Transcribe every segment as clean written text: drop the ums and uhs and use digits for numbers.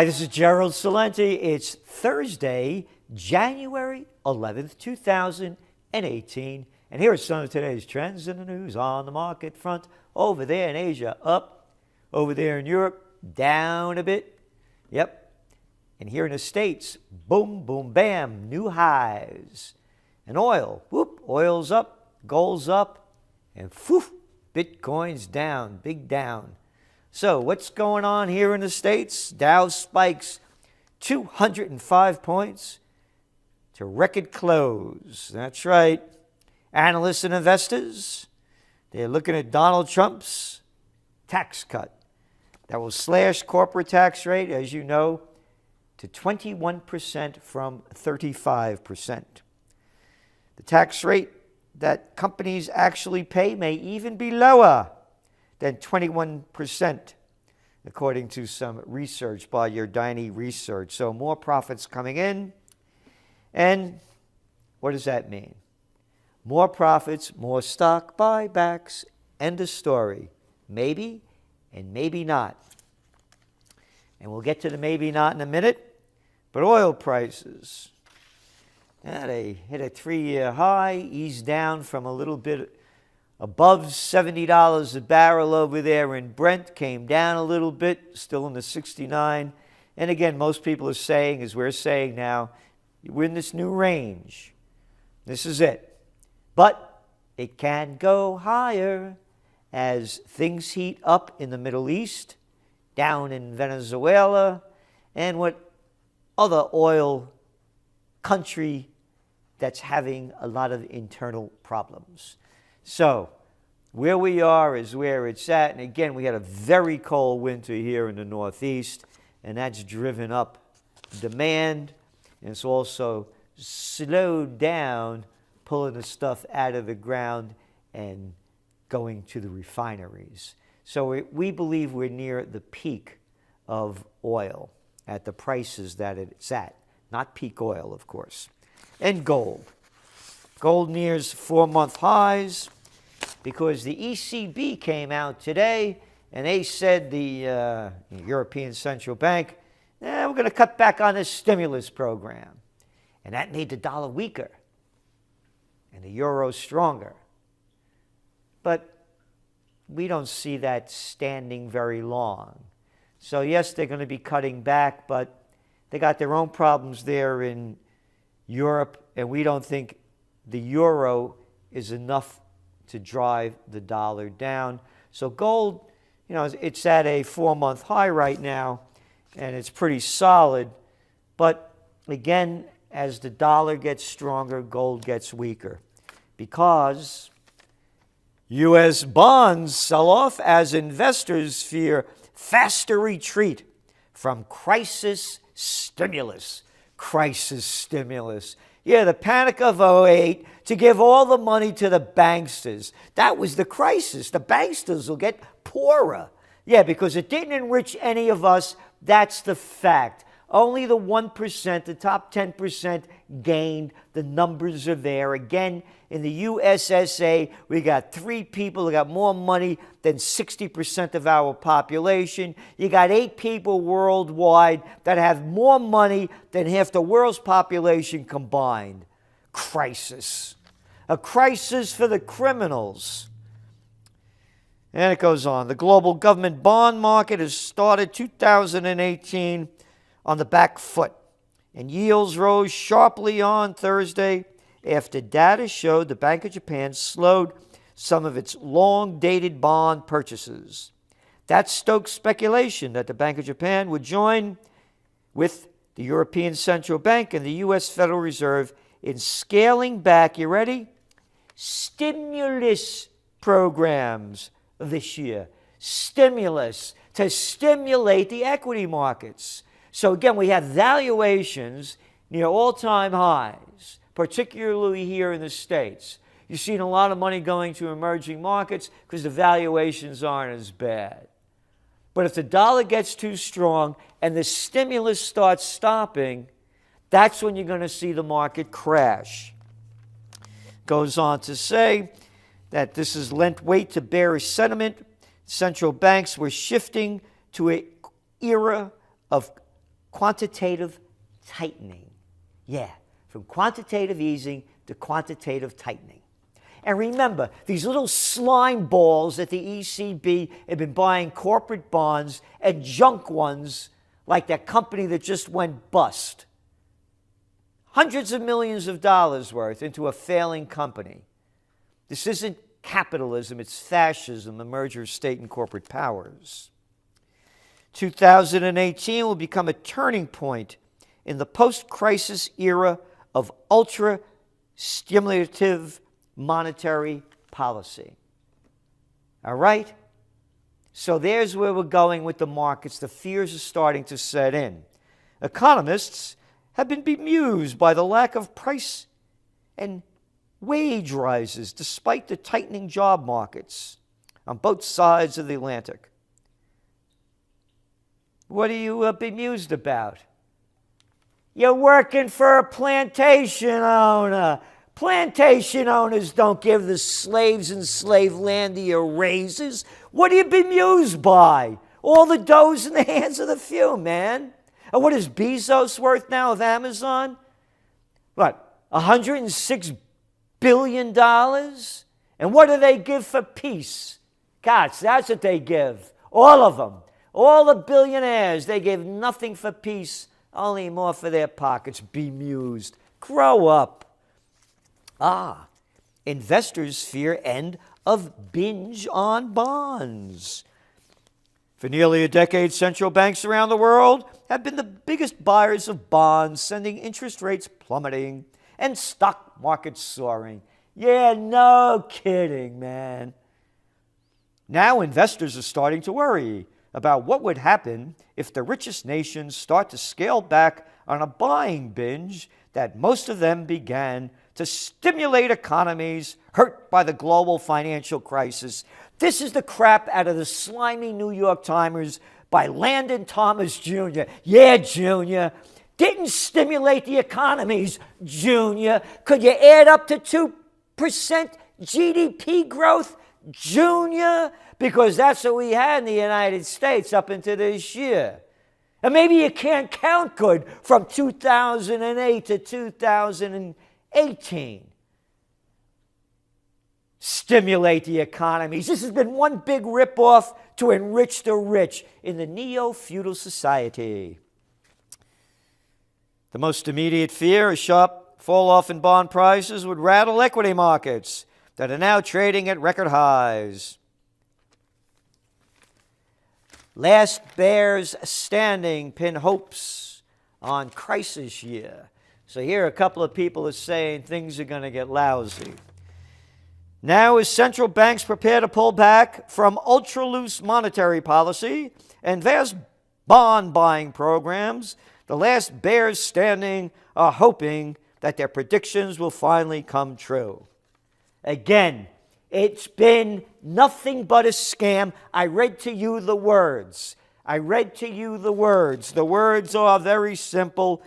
Hi, this is Gerald Salenti. It's Thursday, January 11th, 2018. And here are some of today's trends in the news on the market front. Over there in Asia, up. Over there in Europe, down a bit. Yep. And here in the States, boom, boom, bam, new highs. And oil, whoop, oil's up, gold's up, and poof, Bitcoin's down, big down. So what's going on here in the States? Dow spikes 205 points to record close. That's right. Analysts and investors, they're looking at Donald Trump's tax cut that will slash corporate tax rate, as you know, to 21% from 35%. The tax rate that companies actually pay may even be lower than 21%, according to some research by Yardeni Research. So more profits coming in. And what does that mean? More profits, more stock buybacks. End of story. Maybe and maybe not. And we'll get to the maybe not in a minute. But oil prices, they hit a 3-year high, eased down from a little bit above $70 a barrel over there, and Brent came down a little bit, still in the 69. And again, most people are saying, as we're saying now, we're in this new range. This is it. But it can go higher as things heat up in the Middle East, down in Venezuela, and what other oil country that's having a lot of internal problems. So where we are is where it's at. And again, we had a very cold winter here in the Northeast, and that's driven up demand. And it's also slowed down pulling the stuff out of the ground and going to the refineries. So we believe we're near the peak of oil at the prices that it's at. Not peak oil, of course. And gold. Gold nears 4-month highs, because the ECB came out today and they said, the European Central Bank, we're going to cut back on this stimulus program. And that made the dollar weaker and the euro stronger. But we don't see that standing very long. So yes, they're going to be cutting back, but they got their own problems there in Europe, and we don't think the euro is enough to drive the dollar down. So gold, it's at a 4-month high right now, and it's pretty solid. But again, as the dollar gets stronger, gold gets weaker, because U.S. bonds sell off as investors fear faster retreat from crisis stimulus. Crisis stimulus. Yeah, the panic of '08 to give all the money to the banksters. That was the crisis. The banksters will get poorer. Yeah, because it didn't enrich any of us. That's the fact. Only the 1%, the top 10% gained. The numbers are there. Again, in the USSA, we got 3 people who got more money than 60% of our population. You got 8 people worldwide that have more money than half the world's population combined. Crisis. A crisis for the criminals. And it goes on. The global government bond market has started 2018 on the back foot, and yields rose sharply on Thursday after data showed the Bank of Japan slowed some of its long-dated bond purchases. That stoked speculation that the Bank of Japan would join with the European Central Bank and the U.S. Federal Reserve in scaling back, you ready? Stimulus programs this year. Stimulus to stimulate the equity markets. So again, we have valuations near all-time highs, particularly here in the States. You've seen a lot of money going to emerging markets because the valuations aren't as bad. But if the dollar gets too strong and the stimulus starts stopping, that's when you're going to see the market crash. Goes on to say that this has lent weight to bearish sentiment. Central banks were shifting to an era of quantitative tightening. Yeah, from quantitative easing to quantitative tightening. And remember, these little slime balls at the ECB have been buying corporate bonds and junk ones like that company that just went bust. Hundreds of millions of dollars worth into a failing company. This isn't capitalism, it's fascism, the merger of state and corporate powers. 2018 will become a turning point in the post-crisis era of ultra-stimulative monetary policy. All right? So there's where we're going with the markets. The fears are starting to set in. Economists have been bemused by the lack of price and wage rises despite the tightening job markets on both sides of the Atlantic. What are you bemused about? You're working for a plantation owner. Plantation owners don't give the slaves in Slavelandia raises. What are you bemused by? All the dough's in the hands of the few, man. And what is Bezos worth now of Amazon? What, $106 billion? And what do they give for peace? Gosh, that's what they give. All of them. All the billionaires, they give nothing for peace, only more for their pockets. Bemused. Grow up. Investors fear end of binge on bonds. For nearly a decade, central banks around the world have been the biggest buyers of bonds, sending interest rates plummeting and stock markets soaring. Yeah, no kidding, man. Now investors are starting to worry about what would happen if the richest nations start to scale back on a buying binge that most of them began to stimulate economies hurt by the global financial crisis. This is the crap out of the slimy New York Timers by Landon Thomas Jr. Yeah, Jr. Didn't stimulate the economies, Jr. Could you add up to 2% GDP growth, Jr.? Because that's what we had in the United States up into this year. And maybe you can't count good from 2008 to 2018. Stimulate the economies. This has been one big ripoff to enrich the rich in the neo-feudal society. The most immediate fear, a sharp fall-off in bond prices, would rattle equity markets that are now trading at record highs. Last bears standing pin hopes on crisis year. So here a couple of people are saying things are going to get lousy. Now as central banks prepare to pull back from ultra-loose monetary policy and vast bond buying programs, the last bears standing are hoping that their predictions will finally come true. Again, it's been nothing but a scam. I read to you the words. The words are very simple.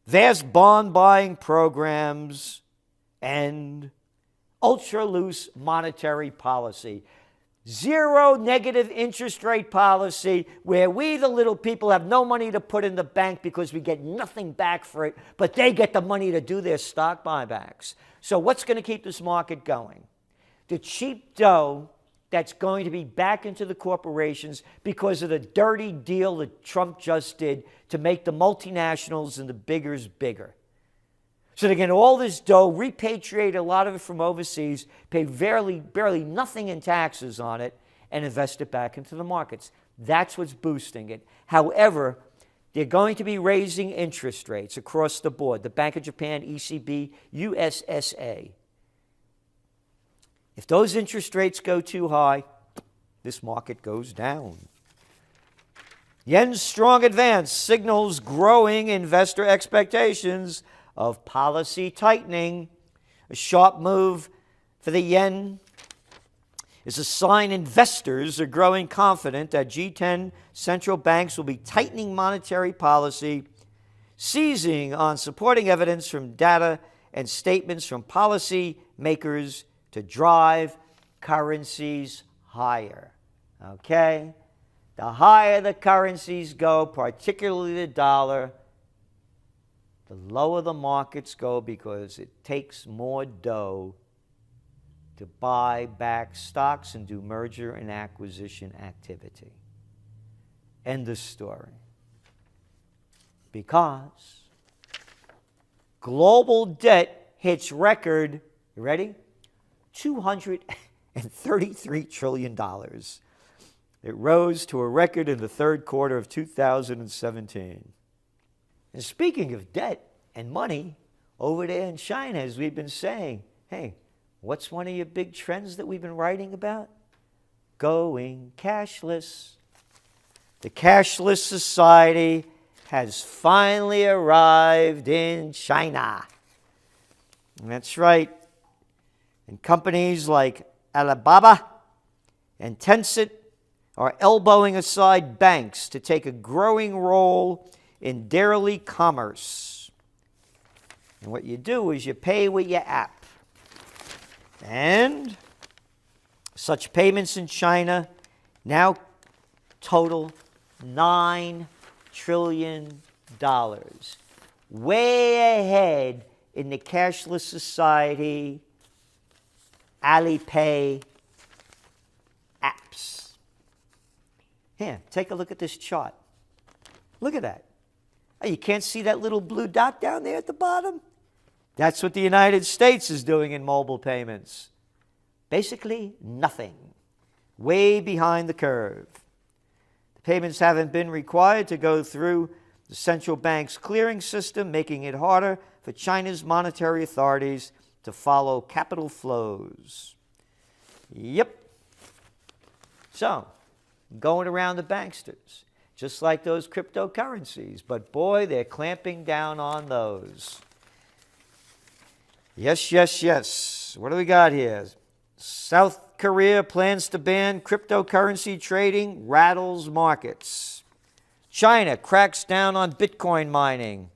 Vast bond buying programs and ultra-loose monetary policy. Zero negative interest rate policy where we, the little people, have no money to put in the bank because we get nothing back for it, but they get the money to do their stock buybacks. So what's going to keep this market going? The cheap dough that's going to be back into the corporations because of the dirty deal that Trump just did to make the multinationals and the biggers bigger. So they're getting all this dough, repatriate a lot of it from overseas, pay barely nothing in taxes on it, and invest it back into the markets. That's what's boosting it. However, they're going to be raising interest rates across the board. The Bank of Japan, ECB, USSA. If those interest rates go too high, this market goes down. Yen's strong advance signals growing investor expectations of policy tightening. A sharp move for the yen is a sign investors are growing confident that G10 central banks will be tightening monetary policy, seizing on supporting evidence from data and statements from policy makers to drive currencies higher. Okay? the higher the currencies go, particularly the dollar, the lower the markets go because it takes more dough to buy back stocks and do merger and acquisition activity. End of story. Because global debt hits record, you ready? $233 trillion. It rose to a record in the third quarter of 2017. And speaking of debt and money, over there in China, as we've been saying, hey, what's one of your big trends that we've been writing about? Going cashless. The cashless society has finally arrived in China. And that's right. And companies like Alibaba and Tencent are elbowing aside banks to take a growing role in daily commerce. And what you do is you pay with your app. And such payments in China now total $9 trillion. Way ahead in the cashless society, Alipay apps. Here, take a look at this chart. Look at that. Oh, you can't see that little blue dot down there at the bottom? That's what the United States is doing in mobile payments. Basically, nothing. Way behind the curve. The payments haven't been required to go through the central bank's clearing system, making it harder for China's monetary authorities to follow capital flows. Yep. So, going around the banksters, just like those cryptocurrencies. But boy, they're clamping down on those. Yes, yes, yes. What do we got here? South Korea plans to ban cryptocurrency trading, rattles markets. China cracks down on Bitcoin mining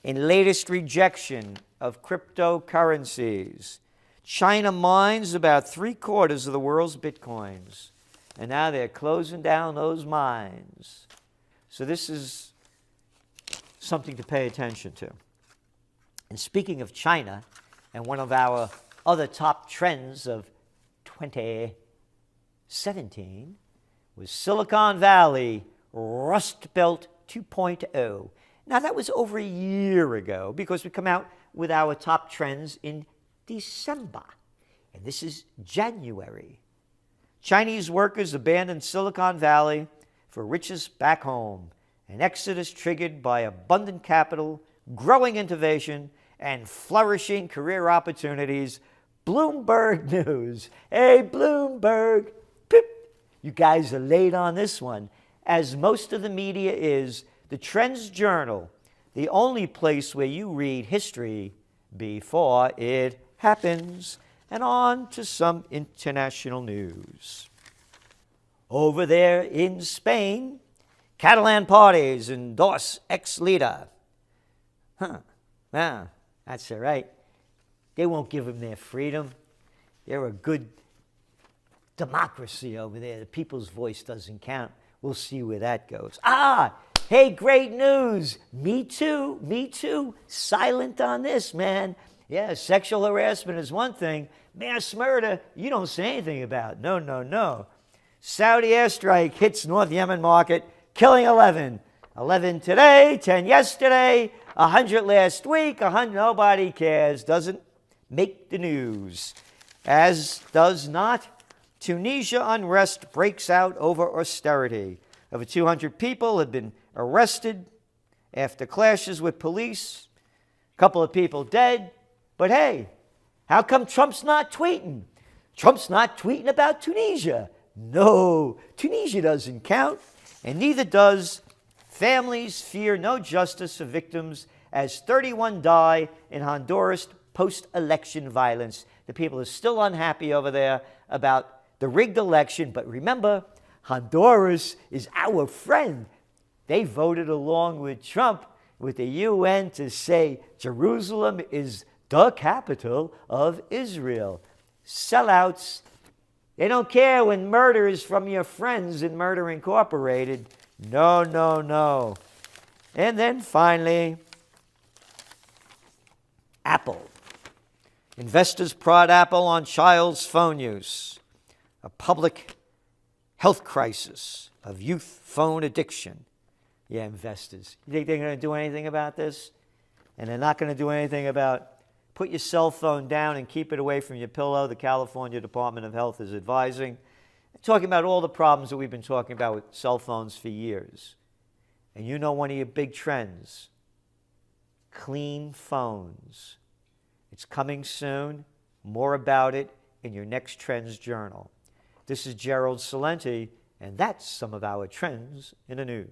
in latest rejection of cryptocurrencies. China mines about 3/4 of the world's Bitcoins. And now they're closing down those mines. So this is something to pay attention to. And speaking of China, and one of our other top trends of 2017 was Silicon Valley Rust Belt 2.0. Now that was over a year ago because we come out with our top trends in December. And this is January. Chinese workers abandoned Silicon Valley for riches back home, an exodus triggered by abundant capital, growing innovation, and flourishing career opportunities. Bloomberg News. Hey, Bloomberg. Pip. You guys are late on this one. As most of the media is, the Trends Journal, the only place where you read history before it happens. And on to some international news. Over there in Spain, Catalan parties endorse ex-leader. Well, that's all right. They won't give them their freedom. They're a good democracy over there. The people's voice doesn't count. We'll see where that goes. Hey, great news. Me too. Silent on this, man. Yeah, sexual harassment is one thing. Mass murder, you don't say anything about. No. Saudi airstrike hits North Yemen market, killing 11. 11 today, 10 yesterday, 100 last week, 100, nobody cares. Doesn't make the news. As does not Tunisia unrest breaks out over austerity. Over 200 people have been arrested after clashes with police. A couple of people dead. But hey, how come Trump's not tweeting? Trump's not tweeting about Tunisia. No, Tunisia doesn't count, and neither does families fear no justice for victims as 31 die in Honduras post-election violence. The people are still unhappy over there about the rigged election, but remember, Honduras is our friend. They voted along with Trump with the UN to say Jerusalem is the capital of Israel. Sellouts They don't care when murder is from your friends in Murder Incorporated. No, no, no. And then finally, Apple. Investors prod Apple on child's phone use. A public health crisis of youth phone addiction. Yeah, investors. You think they're going to do anything about this? And they're not going to do anything about put your cell phone down and keep it away from your pillow. The California Department of Health is advising. Talking about all the problems that we've been talking about with cell phones for years. And you know one of your big trends, clean phones. It's coming soon. More about it in your next Trends Journal. This is Gerald Salenti, and that's some of our trends in the news.